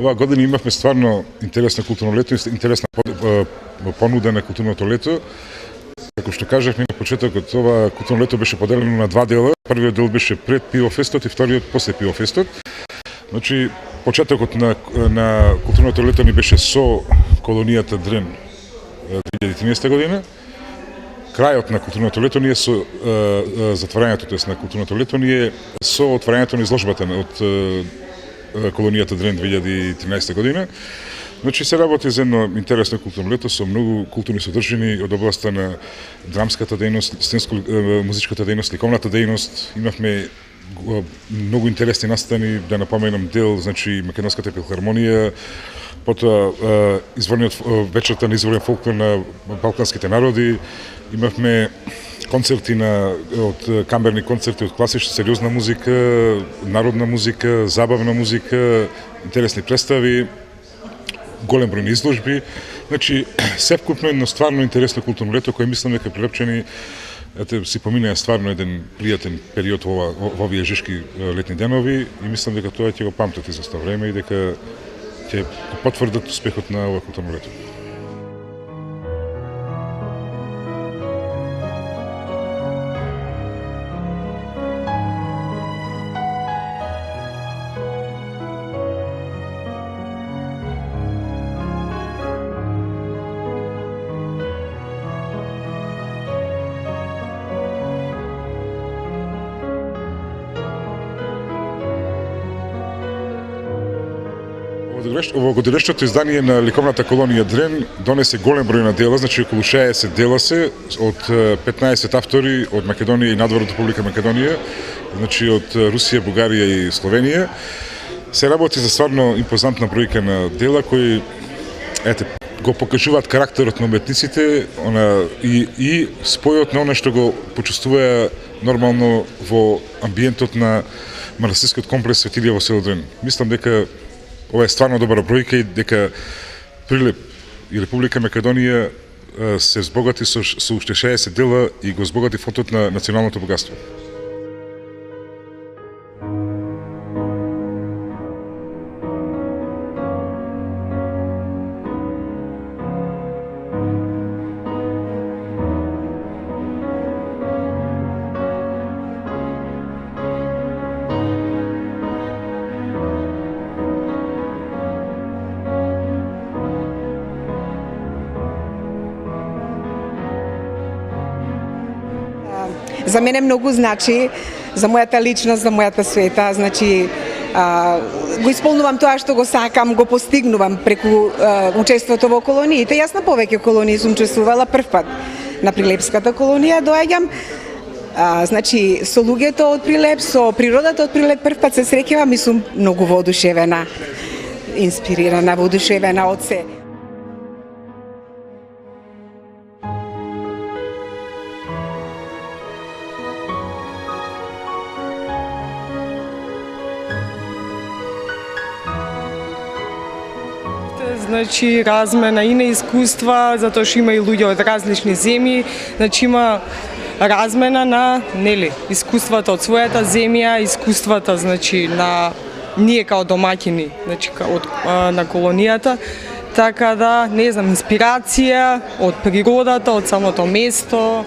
Оваа година имавме стварно интересно културно лето, интересна понуда на културното лето. Како што кажавме на почетокот, ова културно лето беше поделено на два дела. Првиот дел беше пред Пивофестот и вториот после Пивофестот. Значи, почетокот на културното лето ни беше со колонијата Дрин 2013 година. Крајот на културното лето ни е со затварањето, тоест на културното лето ни е со отварањето на изложбата од колонијата Дрин 2013 година. Значи се работи за едно интересно културно лето со многу културни содржини од областта на драмската дејност, музичката дејност, ликовната дејност. Имавме многу интересни настани, да напоменам дел, значи Македонската филхармонија, потоа вечерта на изворен фолклор на балканските народи. Имавме концерти од камерни концерти, од класична сериозна музика, народна музика, забавна музика, интересни представи, голем број изложби. Значи, севкупно едно стварно интересно културно лето кое мислам дека Прилепчани си поминаа стварно еден пријатен период во овие жешки летни денови и мислам дека тоа ќе го памтат и за sto време и дека ќе потврдат успехот на ова културно лето. Овогодишното издание на ликовната колонија Дрин донесе голем број на дела, значи околу 60 дела се од 15 автори од Македонија и надвор од Република Македонија, значи од Русија, Бугарија и Словенија. Се работи за стварно импозантна бројка на дела кои го покажуваат карактерот на уметниците и спојот на она што го почувствува нормално во амбиентот на манастирскиот комплекс Светилија во село Дрин. Мислам дека ова е стварно добра бројка и дека Прилеп и Република Македонија се збогати со уште 60 дела и го збогати фотот на националното богатство. За мене многу значи, за мојата личност, за мојата света, значи го исполнувам тоа што го сакам, го постигнувам преку учеството во колониите. Јас на повеќе колонии сум учествувала прв пат. На Прилепската колонија доаѓам, значи со луѓето од Прилеп, со природата од Прилеп прв пат се среќавам и сум многу воодушевена, инспирирана, воодушевена од се. Значи размена и на искуства, затоа што има и луѓе од различни земји, значи има размена на искуствата од својата земја, искуствата значи на ние као домаќини, значи на колонијата, така да не знам, инспирација од природата, од самото место.